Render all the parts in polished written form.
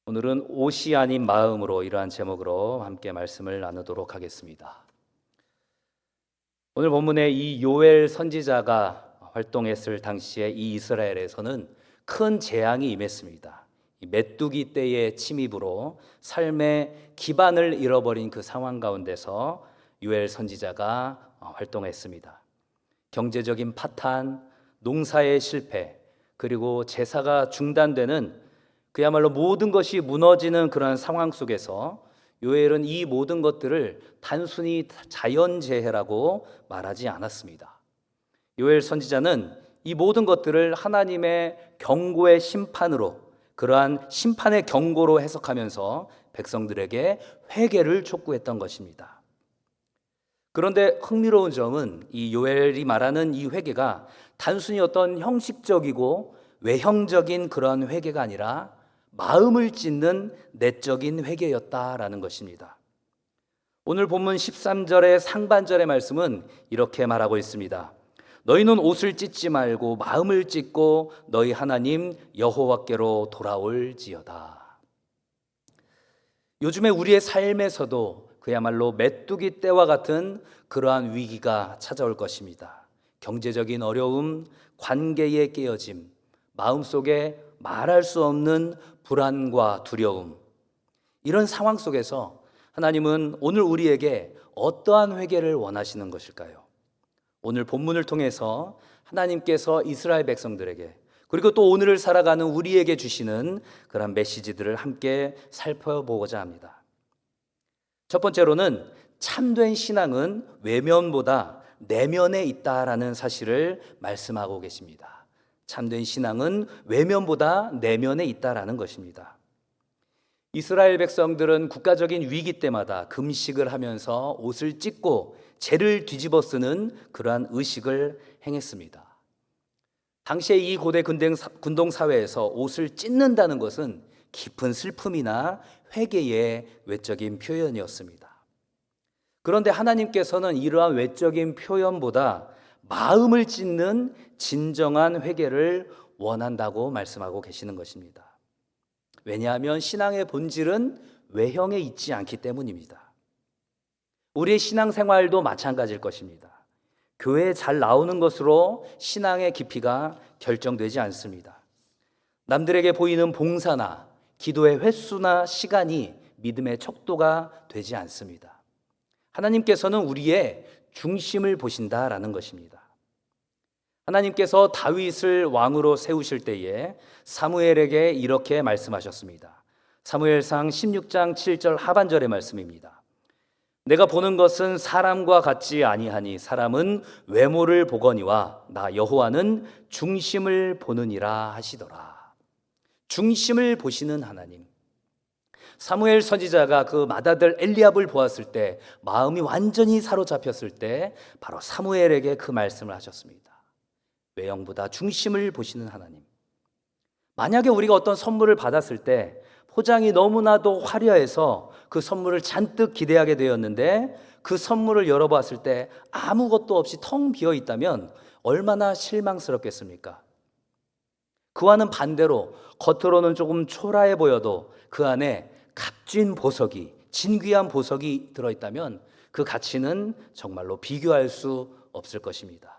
오늘은 옷이 아닌 마음으로 이러한 제목으로 함께 말씀을 나누도록 하겠습니다. 오늘 본문에 이 요엘 선지자가 활동했을 당시에 이 이스라엘에서는 큰 재앙이 임했습니다. 이 메뚜기 떼의 침입으로 삶의 기반을 잃어버린 그 상황 가운데서 요엘 선지자가 활동했습니다. 경제적인 파탄, 농사의 실패, 그리고 제사가 중단되는 그야말로 모든 것이 무너지는 그러한 상황 속에서 요엘은 이 모든 것들을 단순히 자연재해라고 말하지 않았습니다. 요엘 선지자는 이 모든 것들을 하나님의 경고의 심판으로, 그러한 심판의 경고로 해석하면서 백성들에게 회개를 촉구했던 것입니다. 그런데 흥미로운 점은 이 요엘이 말하는 이 회개가 단순히 어떤 형식적이고 외형적인 그런 회개가 아니라 마음을 찢는 내적인 회개였다라는 것입니다. 오늘 본문 13절의 상반절의 말씀은 이렇게 말하고 있습니다. 너희는 옷을 찢지 말고 마음을 찢고 너희 하나님 여호와께로 돌아올지어다. 요즘에 우리의 삶에서도 그야말로 메뚜기 떼와 같은 그러한 위기가 찾아올 것입니다. 경제적인 어려움, 관계의 깨어짐, 마음속에 말할 수 없는 불안과 두려움, 이런 상황 속에서 하나님은 오늘 우리에게 어떠한 회개를 원하시는 것일까요? 오늘 본문을 통해서 하나님께서 이스라엘 백성들에게, 그리고 또 오늘을 살아가는 우리에게 주시는 그런 메시지들을 함께 살펴보고자 합니다. 첫 번째로는 참된 신앙은 외면보다 내면에 있다라는 사실을 말씀하고 계십니다. 참된 신앙은 외면보다 내면에 있다라는 것입니다. 이스라엘 백성들은 국가적인 위기 때마다 금식을 하면서 옷을 찢고 재를 뒤집어 쓰는 그러한 의식을 행했습니다. 당시에 이 고대 군동 사회에서 옷을 찢는다는 것은 깊은 슬픔이나 회개의 외적인 표현이었습니다. 그런데 하나님께서는 이러한 외적인 표현보다 마음을 찢는 진정한 회개를 원한다고 말씀하고 계시는 것입니다. 왜냐하면 신앙의 본질은 외형에 있지 않기 때문입니다. 우리의 신앙생활도 마찬가지일 것입니다. 교회에 잘 나오는 것으로 신앙의 깊이가 결정되지 않습니다. 남들에게 보이는 봉사나 기도의 횟수나 시간이 믿음의 척도가 되지 않습니다. 하나님께서는 우리의 중심을 보신다라는 것입니다. 하나님께서 다윗을 왕으로 세우실 때에 사무엘에게 이렇게 말씀하셨습니다. 사무엘상 16장 7절 하반절의 말씀입니다. 내가 보는 것은 사람과 같지 아니하니 사람은 외모를 보거니와 나 여호와는 중심을 보느니라 하시더라. 중심을 보시는 하나님. 사무엘 선지자가 그 맏아들 엘리압을 보았을 때, 마음이 완전히 사로잡혔을 때 바로 사무엘에게 그 말씀을 하셨습니다. 외형보다 중심을 보시는 하나님. 만약에 우리가 어떤 선물을 받았을 때 포장이 너무나도 화려해서 그 선물을 잔뜩 기대하게 되었는데 그 선물을 열어봤을 때 아무것도 없이 텅 비어 있다면 얼마나 실망스럽겠습니까? 그와는 반대로 겉으로는 조금 초라해 보여도 그 안에 값진 보석이, 진귀한 보석이 들어있다면 그 가치는 정말로 비교할 수 없을 것입니다.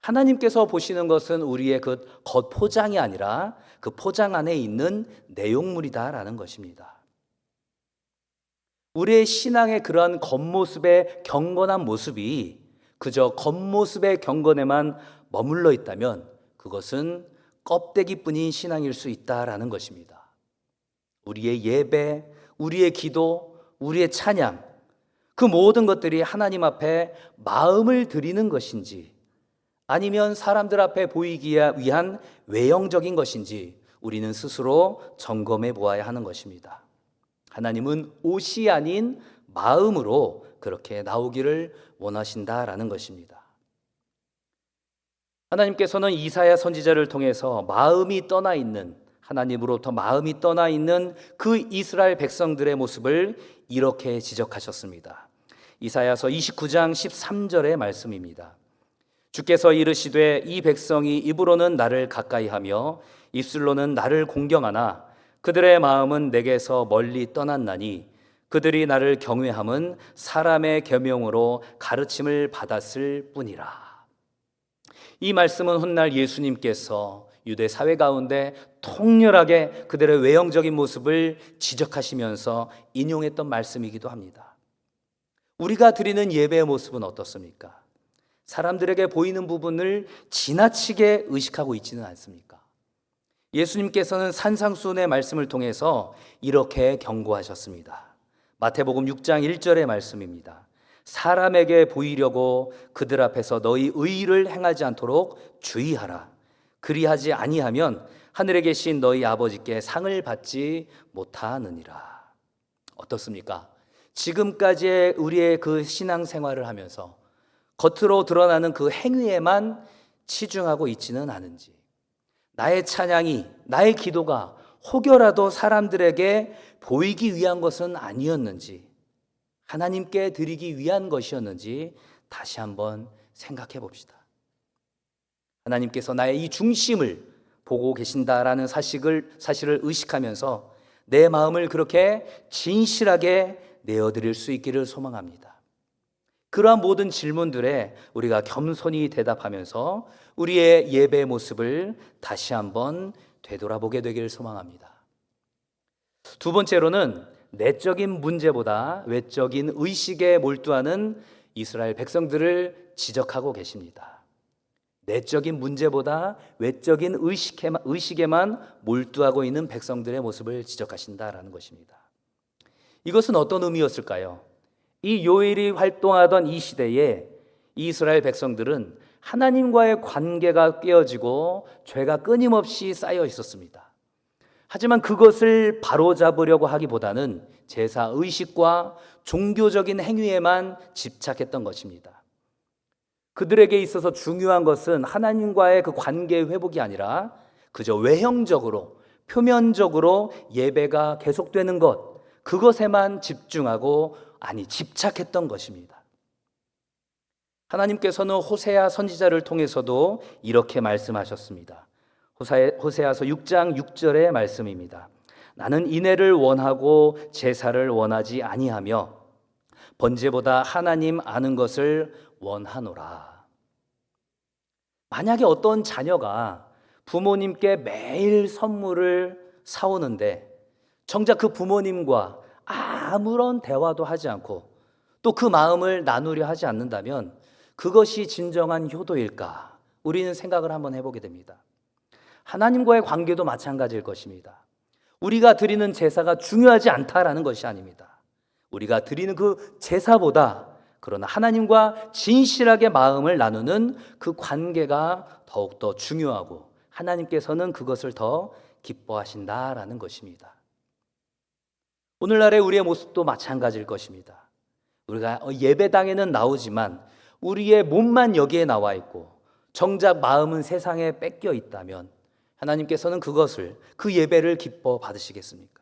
하나님께서 보시는 것은 우리의 그 겉포장이 아니라 그 포장 안에 있는 내용물이다라는 것입니다. 우리의 신앙의 그러한 겉모습의 경건한 모습이 그저 겉모습의 경건에만 머물러 있다면 그것은 껍데기뿐인 신앙일 수 있다라는 것입니다. 우리의 예배, 우리의 기도, 우리의 찬양, 그 모든 것들이 하나님 앞에 마음을 드리는 것인지 아니면 사람들 앞에 보이기 위한 외형적인 것인지 우리는 스스로 점검해 보아야 하는 것입니다. 하나님은 옷이 아닌 마음으로 그렇게 나오기를 원하신다라는 것입니다. 하나님께서는 이사야 선지자를 통해서 마음이 떠나 있는, 하나님으로부터 마음이 떠나 있는 그 이스라엘 백성들의 모습을 이렇게 지적하셨습니다. 이사야서 29장 13절의 말씀입니다. 주께서 이르시되 이 백성이 입으로는 나를 가까이하며 입술로는 나를 공경하나 그들의 마음은 내게서 멀리 떠났나니 그들이 나를 경외함은 사람의 계명으로 가르침을 받았을 뿐이라. 이 말씀은 훗날 예수님께서 유대 사회 가운데 통렬하게 그들의 외형적인 모습을 지적하시면서 인용했던 말씀이기도 합니다. 우리가 드리는 예배의 모습은 어떻습니까? 사람들에게 보이는 부분을 지나치게 의식하고 있지는 않습니까? 예수님께서는 산상수훈의 말씀을 통해서 이렇게 경고하셨습니다. 마태복음 6장 1절의 말씀입니다. 사람에게 보이려고 그들 앞에서 너희 의를 행하지 않도록 주의하라. 그리하지 아니하면 하늘에 계신 너희 아버지께 상을 받지 못하느니라. 어떻습니까? 지금까지의 우리의 그 신앙생활을 하면서 겉으로 드러나는 그 행위에만 치중하고 있지는 않은지, 나의 찬양이, 나의 기도가 혹여라도 사람들에게 보이기 위한 것은 아니었는지, 하나님께 드리기 위한 것이었는지 다시 한번 생각해 봅시다. 하나님께서 나의 이 중심을 보고 계신다라는 사실을 의식하면서 내 마음을 그렇게 진실하게 내어드릴 수 있기를 소망합니다. 그러한 모든 질문들에 우리가 겸손히 대답하면서 우리의 예배의 모습을 다시 한번 되돌아보게 되기를 소망합니다. 두 번째로는 내적인 문제보다 외적인 의식에 몰두하는 이스라엘 백성들을 지적하고 계십니다. 내적인 문제보다 외적인 의식에만 몰두하고 있는 백성들의 모습을 지적하신다라는 것입니다. 이것은 어떤 의미였을까요? 이 요엘이 활동하던 이 시대에 이스라엘 백성들은 하나님과의 관계가 깨어지고 죄가 끊임없이 쌓여 있었습니다. 하지만 그것을 바로잡으려고 하기보다는 제사 의식과 종교적인 행위에만 집착했던 것입니다. 그들에게 있어서 중요한 것은 하나님과의 그 관계 회복이 아니라 그저 외형적으로, 표면적으로 예배가 계속되는 것, 그것에만 집중하고 집착했던 것입니다. 하나님께서는 호세아 선지자를 통해서도 이렇게 말씀하셨습니다. 호세아서 6장 6절의 말씀입니다. 나는 인애를 원하고 제사를 원하지 아니하며 번제보다 하나님 아는 것을 원하노라. 만약에 어떤 자녀가 부모님께 매일 선물을 사오는데 정작 그 부모님과 아무런 대화도 하지 않고 또 그 마음을 나누려 하지 않는다면 그것이 진정한 효도일까? 우리는 생각을 한번 해보게 됩니다. 하나님과의 관계도 마찬가지일 것입니다. 우리가 드리는 제사가 중요하지 않다라는 것이 아닙니다. 우리가 드리는 그 제사보다 그러나 하나님과 진실하게 마음을 나누는 그 관계가 더욱더 중요하고 하나님께서는 그것을 더 기뻐하신다라는 것입니다. 오늘날의 우리의 모습도 마찬가지일 것입니다. 우리가 예배당에는 나오지만 우리의 몸만 여기에 나와 있고 정작 마음은 세상에 뺏겨 있다면 하나님께서는 그 예배를 기뻐 받으시겠습니까?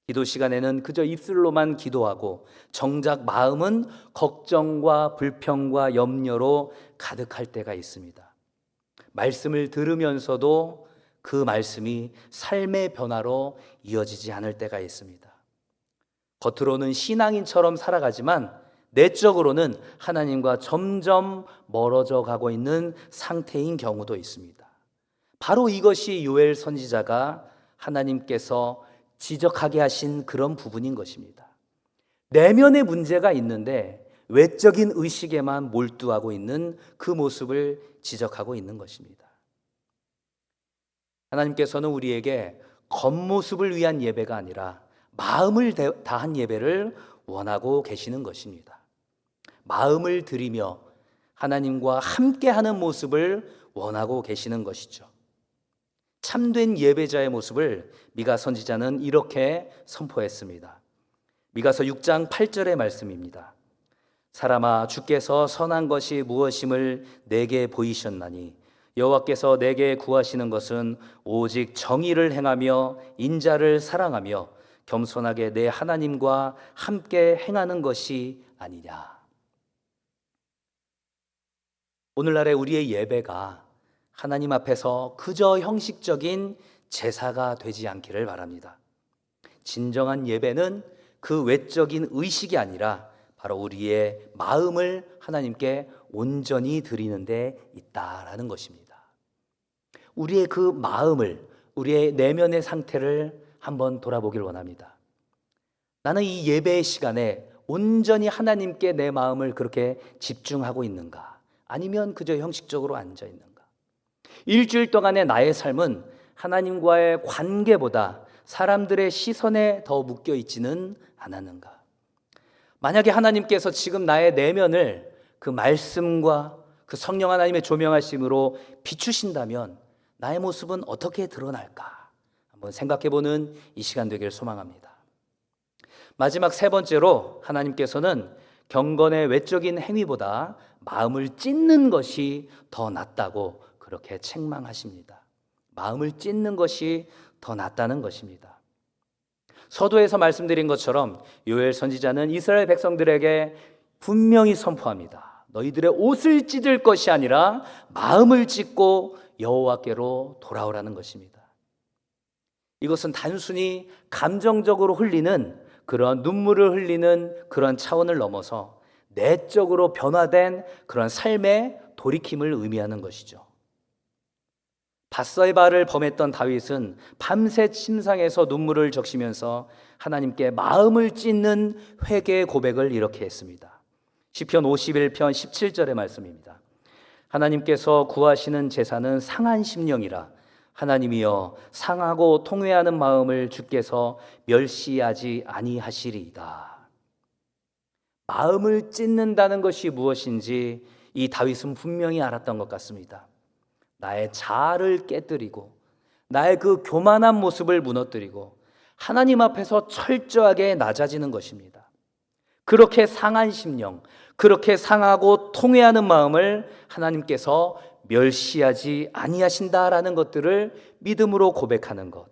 기도 시간에는 그저 입술로만 기도하고 정작 마음은 걱정과 불평과 염려로 가득할 때가 있습니다. 말씀을 들으면서도 그 말씀이 삶의 변화로 이어지지 않을 때가 있습니다. 겉으로는 신앙인처럼 살아가지만 내적으로는 하나님과 점점 멀어져 가고 있는 상태인 경우도 있습니다. 바로 이것이 요엘 선지자가 하나님께서 지적하게 하신 그런 부분인 것입니다. 내면의 문제가 있는데 외적인 의식에만 몰두하고 있는 그 모습을 지적하고 있는 것입니다. 하나님께서는 우리에게 겉모습을 위한 예배가 아니라 마음을 다한 예배를 원하고 계시는 것입니다. 마음을 들이며 하나님과 함께하는 모습을 원하고 계시는 것이죠. 참된 예배자의 모습을 미가 선지자는 이렇게 선포했습니다. 미가서 6장 8절의 말씀입니다. 사람아, 주께서 선한 것이 무엇임을 내게 보이셨나니 여호와께서 내게 구하시는 것은 오직 정의를 행하며 인자를 사랑하며 겸손하게 내 하나님과 함께 행하는 것이 아니냐. 오늘날의 우리의 예배가 하나님 앞에서 그저 형식적인 제사가 되지 않기를 바랍니다. 진정한 예배는 그 외적인 의식이 아니라 바로 우리의 마음을 하나님께 온전히 드리는 데 있다라는 것입니다. 우리의 그 마음을, 우리의 내면의 상태를 한번 돌아보길 원합니다. 나는 이 예배의 시간에 온전히 하나님께 내 마음을 그렇게 집중하고 있는가? 아니면 그저 형식적으로 앉아 있는가? 일주일 동안의 나의 삶은 하나님과의 관계보다 사람들의 시선에 더 묶여 있지는 않았는가? 만약에 하나님께서 지금 나의 내면을 그 말씀과 그 성령 하나님의 조명하심으로 비추신다면 나의 모습은 어떻게 드러날까? 한번 생각해보는 이 시간 되길 소망합니다. 마지막 세 번째로 하나님께서는 경건의 외적인 행위보다 마음을 찢는 것이 더 낫다고 그렇게 책망하십니다. 마음을 찢는 것이 더 낫다는 것입니다. 서두에서 말씀드린 것처럼 요엘 선지자는 이스라엘 백성들에게 분명히 선포합니다. 너희들의 옷을 찢을 것이 아니라 마음을 찢고 여호와께로 돌아오라는 것입니다. 이것은 단순히 감정적으로 흘리는 그런 눈물을 흘리는 그런 차원을 넘어서 내적으로 변화된 그런 삶의 돌이킴을 의미하는 것이죠. 밧세바를 범했던 다윗은 밤새 침상에서 눈물을 적시면서 하나님께 마음을 찢는 회개의 고백을 이렇게 했습니다. 시편 51편 17절의 말씀입니다. 하나님께서 구하시는 제사는 상한 심령이라. 하나님이여 상하고 통회하는 마음을 주께서 멸시하지 아니하시리이다. 마음을 찢는다는 것이 무엇인지 이 다윗은 분명히 알았던 것 같습니다. 나의 자아를 깨뜨리고 나의 그 교만한 모습을 무너뜨리고 하나님 앞에서 철저하게 낮아지는 것입니다. 그렇게 상한 심령, 그렇게 상하고 통회하는 마음을 하나님께서 멸시하지 아니하신다라는 것들을 믿음으로 고백하는 것,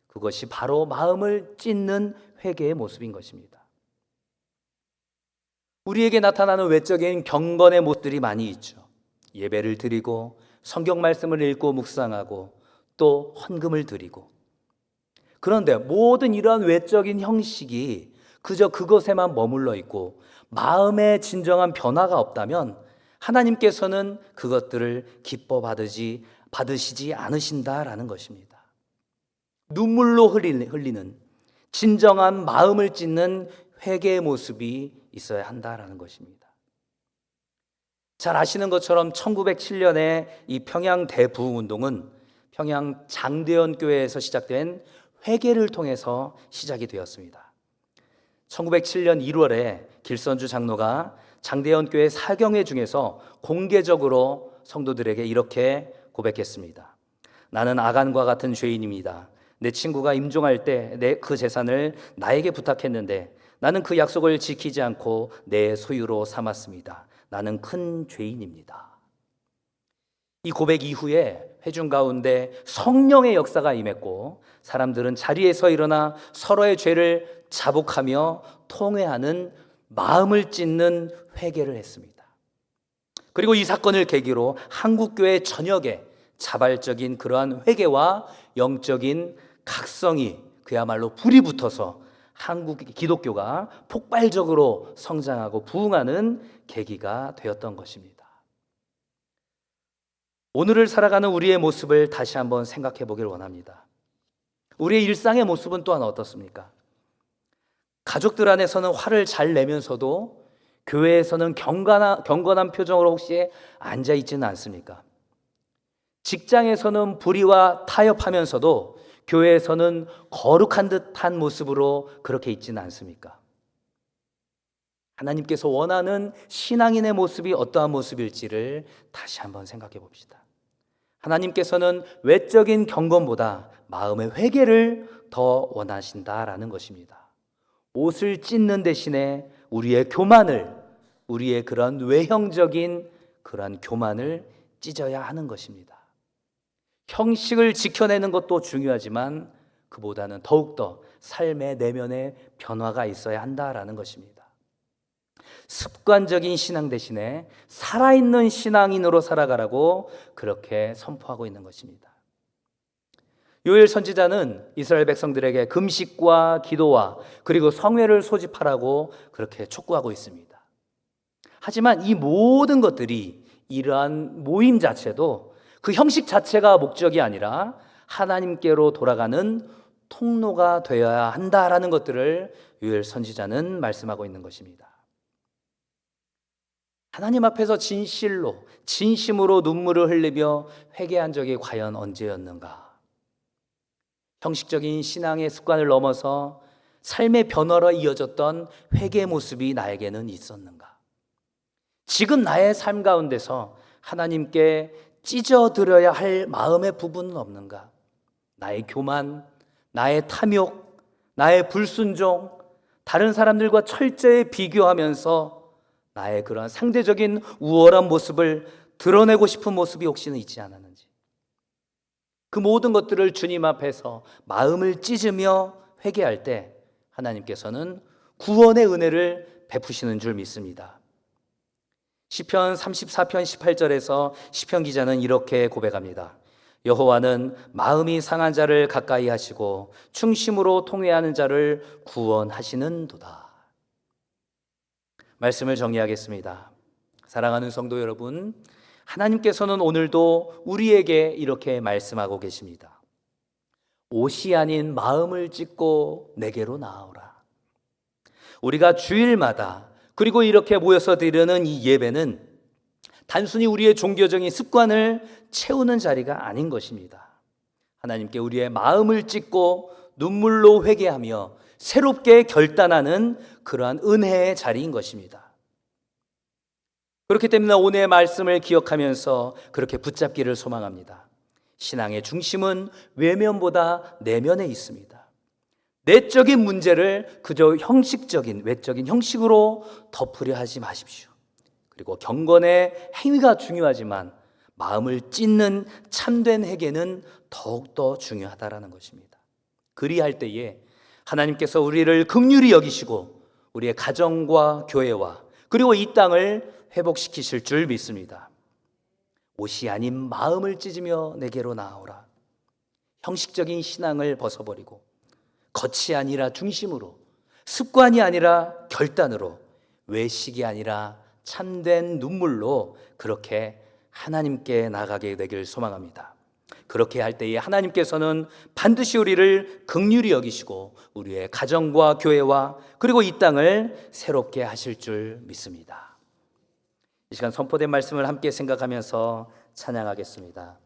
그것이 바로 마음을 찢는 회개의 모습인 것입니다. 우리에게 나타나는 외적인 경건의 모습들이 많이 있죠. 예배를 드리고 성경 말씀을 읽고 묵상하고 또 헌금을 드리고, 그런데 모든 이러한 외적인 형식이 그저 그것에만 머물러 있고 마음의 진정한 변화가 없다면 하나님께서는 그것들을 기뻐 받으시지 않으신다라는 것입니다. 눈물로 흘리는 진정한 마음을 찢는 회개의 모습이 있어야 한다라는 것입니다. 잘 아시는 것처럼 1907년에 이 평양 대부흥운동은 평양 장대현 교회에서 시작된 회개를 통해서 시작이 되었습니다. 1907년 1월에 길선주 장로가 장대현 교회 사경회 중에서 공개적으로 성도들에게 이렇게 고백했습니다. 나는 아간과 같은 죄인입니다. 내 친구가 임종할 때 그 재산을 나에게 부탁했는데 나는 그 약속을 지키지 않고 내 소유로 삼았습니다. 나는 큰 죄인입니다. 이 고백 이후에 회중 가운데 성령의 역사가 임했고 사람들은 자리에서 일어나 서로의 죄를 자복하며 통회하는 마음을 찢는 회개를 했습니다. 그리고 이 사건을 계기로 한국교회 전역에 자발적인 그러한 회개와 영적인 각성이 그야말로 불이 붙어서 한국 기독교가 폭발적으로 성장하고 부흥하는 계기가 되었던 것입니다. 오늘을 살아가는 우리의 모습을 다시 한번 생각해 보길 원합니다. 우리의 일상의 모습은 또한 어떻습니까? 가족들 안에서는 화를 잘 내면서도 교회에서는 경건한 표정으로 혹시 앉아 있지는 않습니까? 직장에서는 불의와 타협하면서도 교회에서는 거룩한 듯한 모습으로 그렇게 있지는 않습니까? 하나님께서 원하는 신앙인의 모습이 어떠한 모습일지를 다시 한번 생각해 봅시다. 하나님께서는 외적인 경건보다 마음의 회개를 더 원하신다라는 것입니다. 옷을 찢는 대신에 우리의 교만을, 우리의 그런 외형적인 그런 교만을 찢어야 하는 것입니다. 형식을 지켜내는 것도 중요하지만 그보다는 더욱더 삶의 내면의 변화가 있어야 한다라는 것입니다. 습관적인 신앙 대신에 살아있는 신앙인으로 살아가라고 그렇게 선포하고 있는 것입니다. 요엘 선지자는 이스라엘 백성들에게 금식과 기도와 그리고 성회를 소집하라고 그렇게 촉구하고 있습니다. 하지만 이 모든 것들이, 이러한 모임 자체도 그 형식 자체가 목적이 아니라 하나님께로 돌아가는 통로가 되어야 한다라는 것들을 요엘 선지자는 말씀하고 있는 것입니다. 하나님 앞에서 진실로, 진심으로 눈물을 흘리며 회개한 적이 과연 언제였는가? 형식적인 신앙의 습관을 넘어서 삶의 변화로 이어졌던 회개의 모습이 나에게는 있었는가? 지금 나의 삶 가운데서 하나님께 찢어드려야 할 마음의 부분은 없는가? 나의 교만, 나의 탐욕, 나의 불순종, 다른 사람들과 철저히 비교하면서 나의 그런 상대적인 우월한 모습을 드러내고 싶은 모습이 혹시는 있지 않았는지, 그 모든 것들을 주님 앞에서 마음을 찢으며 회개할 때 하나님께서는 구원의 은혜를 베푸시는 줄 믿습니다. 시편 34편 18절에서 시편 기자는 이렇게 고백합니다. 여호와는 마음이 상한 자를 가까이 하시고 충심으로 통회하는 자를 구원하시는도다. 말씀을 정리하겠습니다. 사랑하는 성도 여러분, 하나님께서는 오늘도 우리에게 이렇게 말씀하고 계십니다. 옷이 아닌 마음을 찢고 내게로 나아오라. 우리가 주일마다 그리고 이렇게 모여서 드리는 이 예배는 단순히 우리의 종교적인 습관을 채우는 자리가 아닌 것입니다. 하나님께 우리의 마음을 찢고 눈물로 회개하며 새롭게 결단하는 그러한 은혜의 자리인 것입니다. 그렇기 때문에 오늘의 말씀을 기억하면서 그렇게 붙잡기를 소망합니다. 신앙의 중심은 외면보다 내면에 있습니다. 내적인 문제를 그저 형식적인, 외적인 형식으로 덮으려 하지 마십시오. 그리고 경건의 행위가 중요하지만 마음을 찢는 참된 회개는 더욱더 중요하다라는 것입니다. 그리할 때에 하나님께서 우리를 긍휼히 여기시고 우리의 가정과 교회와 그리고 이 땅을 회복시키실 줄 믿습니다. 옷이 아닌 마음을 찢으며 내게로 나아오라. 형식적인 신앙을 벗어버리고 겉이 아니라 중심으로, 습관이 아니라 결단으로, 외식이 아니라 참된 눈물로 그렇게 하나님께 나가게 되길 소망합니다. 그렇게 할 때에 하나님께서는 반드시 우리를 긍휼히 여기시고 우리의 가정과 교회와 그리고 이 땅을 새롭게 하실 줄 믿습니다. 이 시간 선포된 말씀을 함께 생각하면서 찬양하겠습니다.